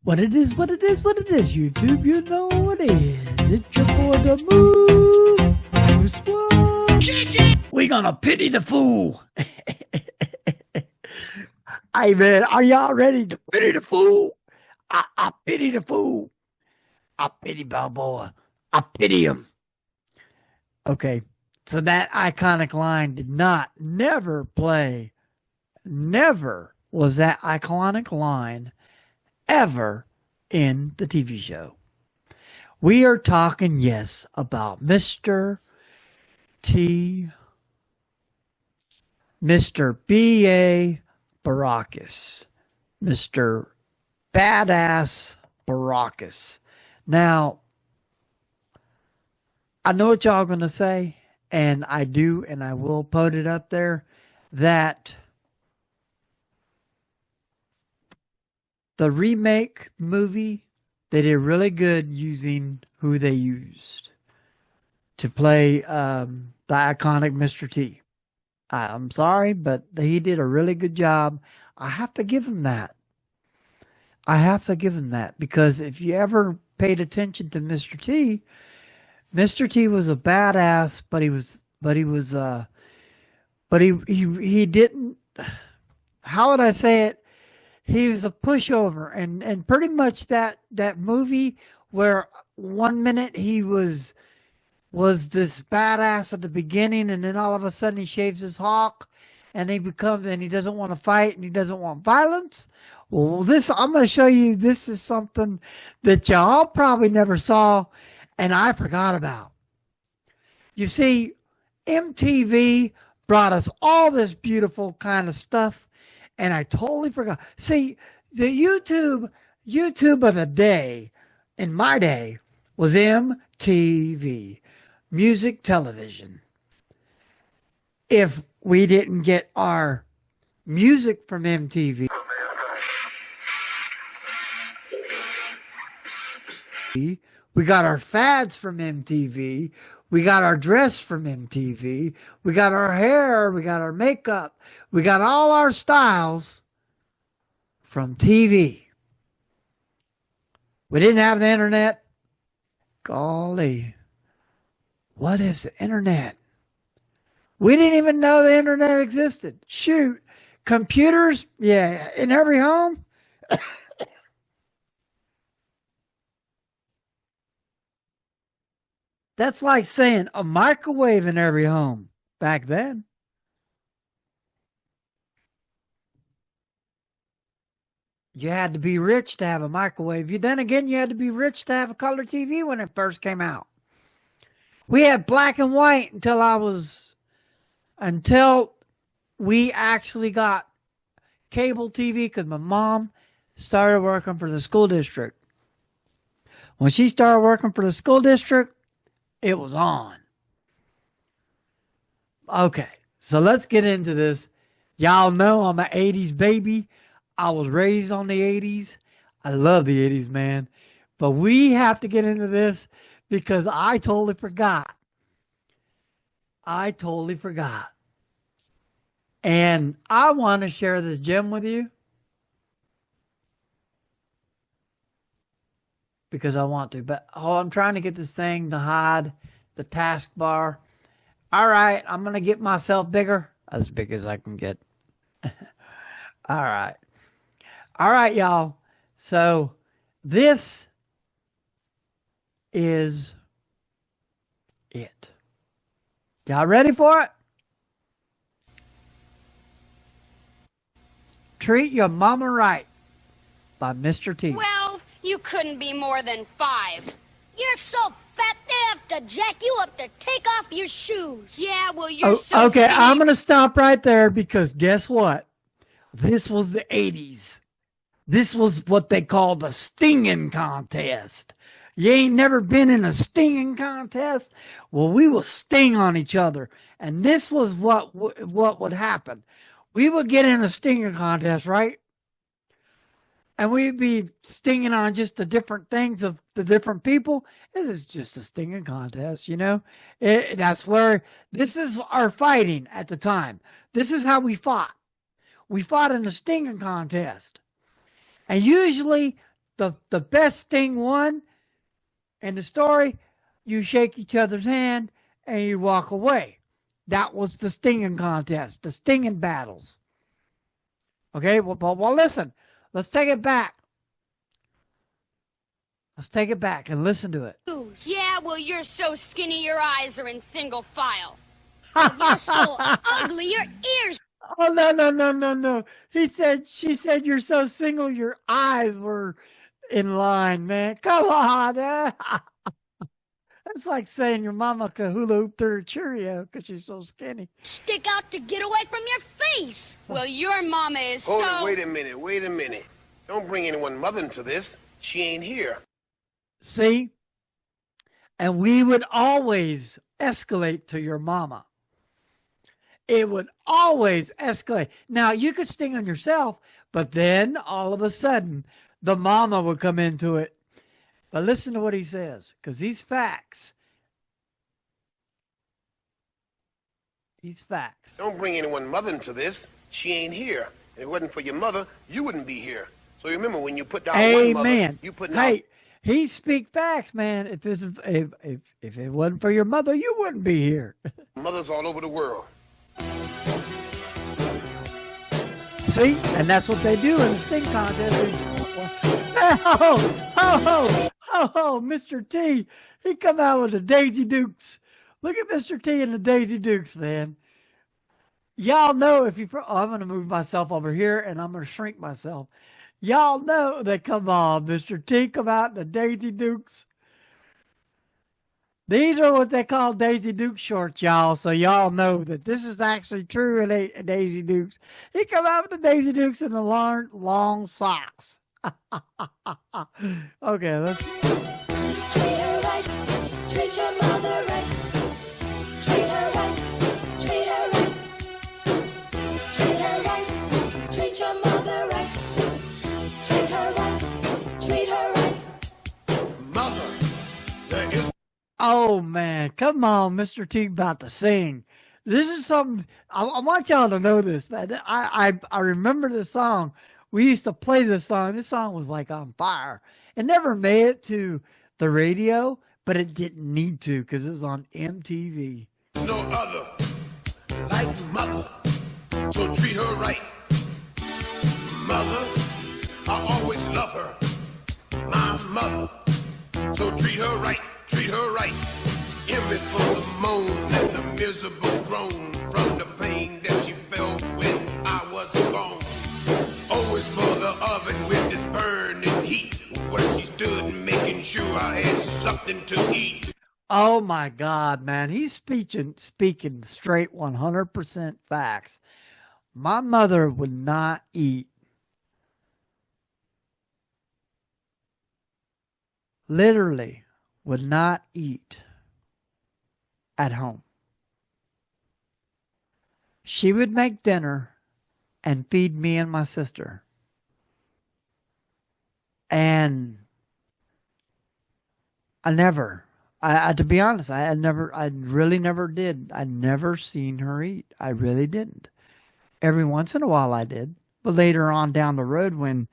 What it is, what it is, what it is, YouTube, you know what it is. It's your boy, the Moose. Moose what? Chicken! We gonna pity the fool. Hey, man, are y'all ready to pity the fool? I pity the fool. I pity Balboa. I pity him. Okay, so that iconic line did never play. Never was that iconic line ever in the TV show. We are talking, yes, about Mr. B.A. Baracus. Mr. Badass Baracus. Now, I know what y'all going to say, and I do, and I will put it up there, that the remake movie, they did really good using who they used to play the iconic Mr. T. I'm sorry, but he did a really good job. I have to give him that. I have to give him that, because if you ever paid attention to Mr. T was a badass, but he didn't, how would I say it? He was a pushover, and pretty much that movie where 1 minute he was this badass at the beginning, and then all of a sudden he shaves his hawk, and he doesn't want to fight, and he doesn't want violence. Well, I'm going to show you. This is something that y'all probably never saw, and I forgot about. You see, MTV brought us all this beautiful kind of stuff, and I totally forgot. See, the YouTube of the day, in my day, was MTV, music television. If we didn't get our music from MTV, we got our fads from MTV. We got our dress from MTV. We got our hair. We got our makeup. We got all our styles from TV. We didn't have the internet. Golly. What is the internet? We didn't even know the internet existed. Shoot. Computers? Yeah. In every home? That's like saying a microwave in every home back then. You had to be rich to have a microwave. Then again, you had to be rich to have a color TV when it first came out. We had black and white until we actually got cable TV, because my mom started working for the school district. When she started working for the school district, it was on. Okay, so let's get into this. Y'all know I'm an 80s baby. I was raised on the 80s. I love the 80s, man. But we have to get into this because I totally forgot. And I want to share this gem with you because I want to. But I'm trying to get this thing to hide the taskbar. All right, I'm going to get myself bigger. As big as I can get. All right. All right, y'all. So this is it. Y'all ready for it? Treat Your Mama Right by Mr. T. Well, you couldn't be more than 5. You're so fat they have to jack you up to take off your shoes. Yeah, well, you're so okay, skinny. I'm going to stop right there because guess what? This was the 80s. This was what they call the stinging contest. You ain't never been in a stinging contest? Well, we will sting on each other. And this was what would happen. We would get in a stinging contest, right? And we'd be stinging on just the different things of the different people. This is just a stinging contest, you know? This is our fighting at the time. This is how we fought. We fought in a stinging contest. And usually the best sting won in the story. You shake each other's hand and you walk away. That was the stinging contest, the stinging battles. Okay, well, listen. Let's take it back. Let's take it back and listen to it. Yeah, well, you're so skinny your eyes are in single file. You're so ugly, your ears. Oh, no. She said, you're so single, your eyes were in line, man. Come on. That's like saying your mama could hula hoop through her Cheerio because she's so skinny. Stick out to get away from your face. Well, your mama is Hold so... it, wait a minute. Don't bring anyone mother into this. She ain't here. See? And we would always escalate to your mama. It would always escalate. Now, you could sting on yourself, but then all of a sudden, the mama would come into it. But listen to what he says, because these facts. These facts. Don't bring anyone mother into this. She ain't here. If it wasn't for your mother, you wouldn't be here. So remember, when you put down one mother, you put down... Hey, he speak facts, man. If it wasn't for your mother, you wouldn't be here. Mothers all over the world. See? And that's what they do in the sting contest. Oh, Mr. T. He come out with the Daisy Dukes. Look at Mr. T and the Daisy Dukes, man. Y'all know if you... Oh, I'm going to move myself over here, and I'm going to shrink myself. Y'all know that, come on, Mr. T, come out in the Daisy Dukes. These are what they call Daisy Duke shorts, y'all. So y'all know that this is actually true in Daisy Dukes. He come out with the Daisy Dukes and the long socks. Okay, let's... Treat her right, treat your mother right. Treat her right, treat her right. Treat her right, treat your mother right. Treat her right, treat her right. Mother, there is... Oh, man. Come on, Mr. T about to sing. This is something... I want y'all to know this, man. I remember this song. We used to play this song. This song was like on fire. It never made it to the radio, but it didn't need to because it was on MTV. No other like mother, so treat her right. Mother, I always love her. My mother, so treat her right, treat her right. M is for the moan and the miserable groan from the pain that she felt when I was gone. Always for the oven with its burning heat, where she stood making sure I had something to eat. Oh my God, man. He's speaking straight 100% facts. My mother would not eat. Literally would not eat at home. She would make dinner and feed me and my sister. And to be honest, I really never did. I never seen her eat. I really didn't. Every once in a while I did, but later on down the road when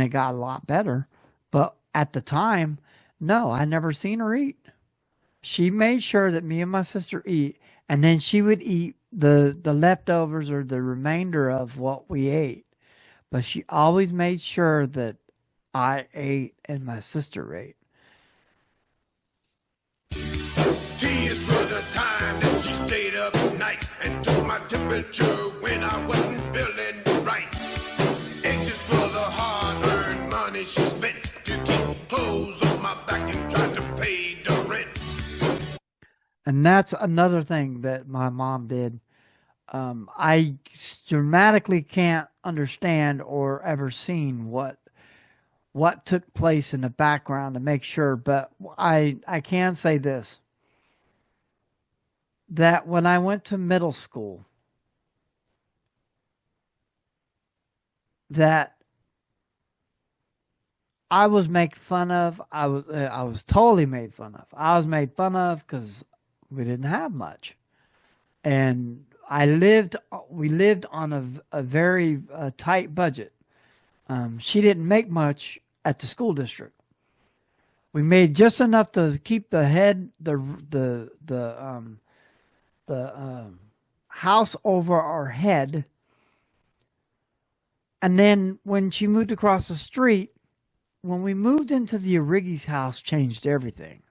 it got a lot better. But at the time, no, I never seen her eat. She made sure that me and my sister eat, and then she would eat the leftovers or the remainder of what we ate. But she always made sure that I ate and my sister ate. T is for the time that she stayed up night and took my temperature when I wasn't feeling right. X is for the hard-earned money she spent to keep clothes on my back and try to pay the rent. And that's another thing that my mom did. I dramatically can't understand or ever seen what took place in the background to make sure, but I can say this, that when I went to middle school, that I was made fun of. I was totally made fun of. I was made fun of because we didn't have much, and we lived on a very tight budget. She didn't make much at the school district. We made just enough to keep the head, the house over our head. And then when she moved across the street, when we moved into the Arrighi's house, changed everything.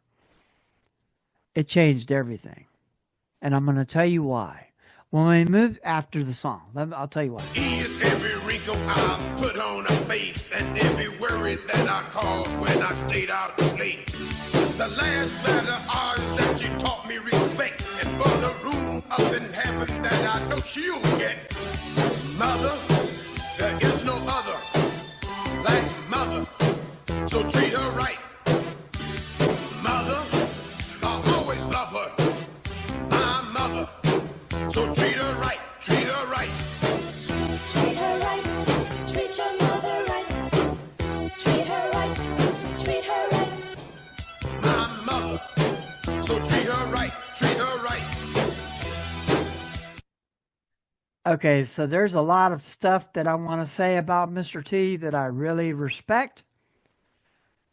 It changed everything. And I'm going to tell you why. When we moved after the song, I'll tell you why. Is every wrinkle I put on a face and every worry that I caused when I stayed out late. The last letter R's that you taught me respect, and for the room up in heaven that I know she'll get. Mother, there is no other like mother, so treat her right. Mother, I'll always love her. My mother, so treat her right, treat her right. Treat her right, treat your mother right. Treat her right, treat her right. My mother, so treat her right, treat her right. Okay, so there's a lot of stuff that I want to say about Mr. T that I really respect,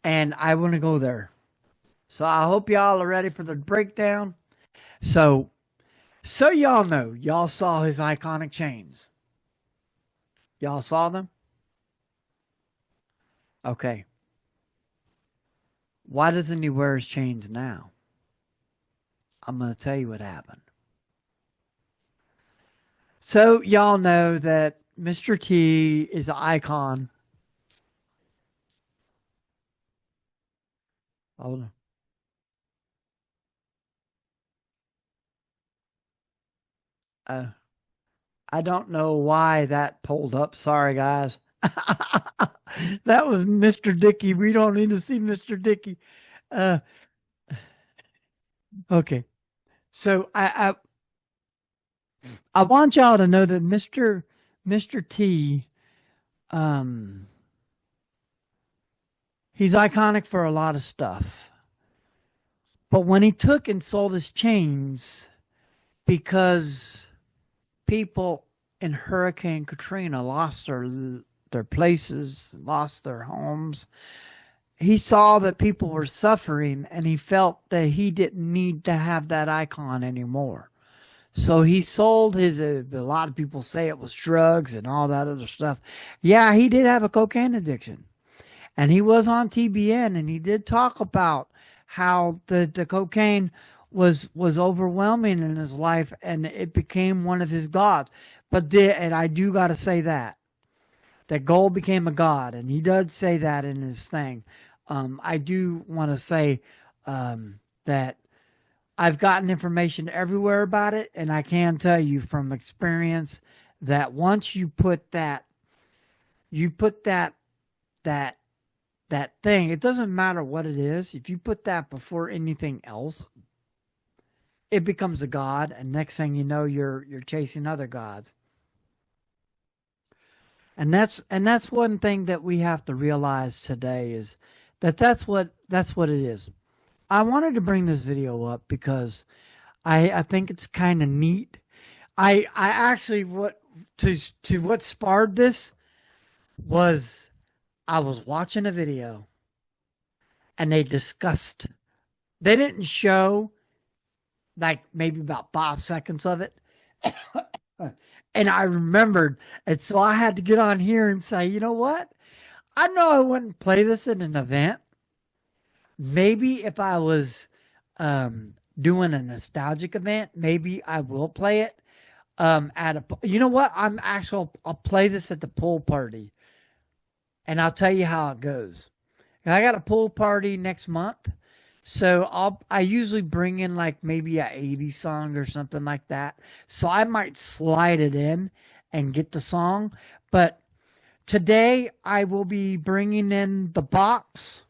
and I want to go there. So I hope y'all are ready for the breakdown. So y'all know, y'all saw his iconic chains. Y'all saw them? Okay. Why doesn't he wear his chains now? I'm going to tell you what happened. So y'all know that Mr. T is an icon. Hold on. I don't know why that pulled up. Sorry, guys. That was Mr. Dickey. We don't need to see Mr. Dickey. Okay. So I want y'all to know that Mr. T, he's iconic for a lot of stuff. But when he took and sold his chains because people in Hurricane Katrina lost their places, lost their homes, he saw that people were suffering and he felt that he didn't need to have that icon anymore. So he sold his, a lot of people say it was drugs and all that other stuff. Yeah, he did have a cocaine addiction. And he was on TBN and he did talk about how the cocaine was overwhelming in his life and it became one of his gods. And I do got to say that gold became a god. And he does say that in his thing. I do want to say that I've gotten information everywhere about it, and I can tell you from experience that once you put that thing, it doesn't matter what it is, if you put that before anything else, it becomes a god, and next thing you know, you're chasing other gods. And that's one thing that we have to realize today is that's what it is. I wanted to bring this video up because I think it's kind of neat. I actually what sparred this was I was watching a video and they didn't show like maybe about 5 seconds of it. And I remembered, and so I had to get on here and say, you know what? I know I wouldn't play this in an event. Maybe if I was doing a nostalgic event, maybe I will play it you know what? I'll play this at the pool party, and I'll tell you how it goes. I got a pool party next month, so I usually bring in like maybe a 80s song or something like that. So I might slide it in and get the song, but today I will be bringing in the box.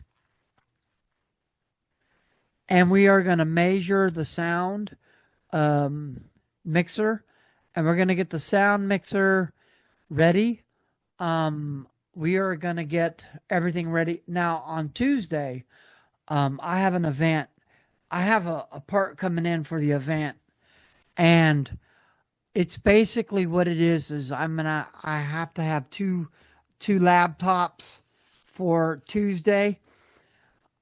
And we are going to measure the sound mixer. And we're going to get the sound mixer ready. We are going to get everything ready. Now, on Tuesday, I have an event. I have a part coming in for the event. And it's basically what it is I have to have two laptops for Tuesday.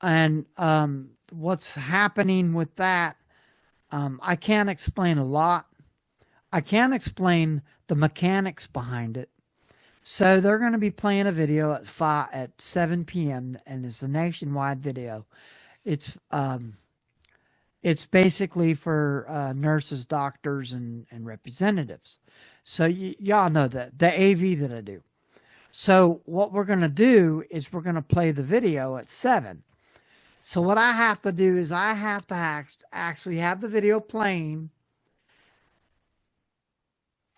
And what's happening with that, I can't explain a lot. I can't explain the mechanics behind it. So they're going to be playing a video at 7 p.m. and it's a nationwide video. It's basically for nurses, doctors, and representatives. So y'all know that, the AV that I do. So what we're going to do is we're going to play the video at 7. So what I have to do is I have to actually have the video playing,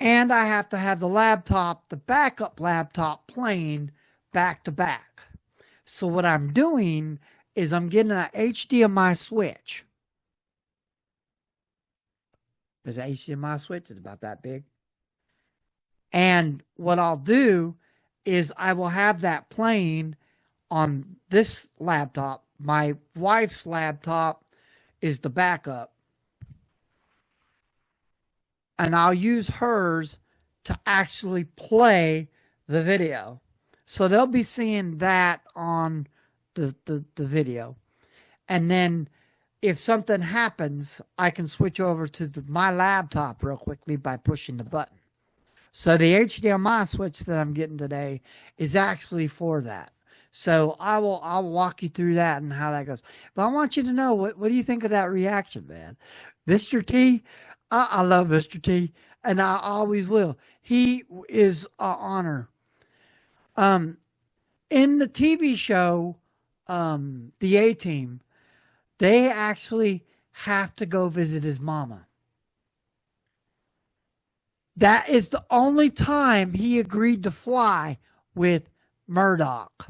and I have to have the laptop, the backup laptop, playing back to back. So what I'm doing is I'm getting an HDMI switch. There's an HDMI switch. It's about that big. And what I'll do is I will have that playing on this laptop. My wife's laptop is the backup. And I'll use hers to actually play the video. So they'll be seeing that on the video. And then if something happens, I can switch over to my laptop real quickly by pushing the button. So the HDMI switch that I'm getting today is actually for that. So I'll walk you through that and how that goes. But I want you to know, what do you think of that reaction, man? Mr. T, I love Mr. T, and I always will. He is an honor. In the TV show, the A-Team, they actually have to go visit his mama. That is the only time he agreed to fly with Murdoch.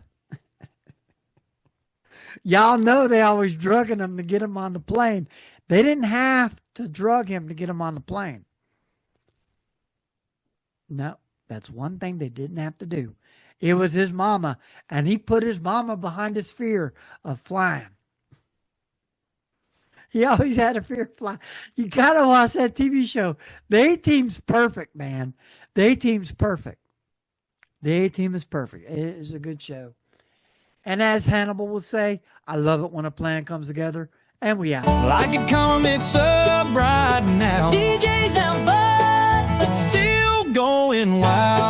Y'all know they always drugging him to get him on the plane. They didn't have to drug him to get him on the plane. No, that's one thing they didn't have to do. It was his mama, and he put his mama behind his fear of flying. He always had a fear of flying. You got to watch that TV show. The A-Team's perfect, man. The A-Team's perfect. The A-Team is perfect. It is a good show. And as Hannibal will say, I love it when a plan comes together. And we out. Like a comet sub right now. DJ's out, but It's still going wild.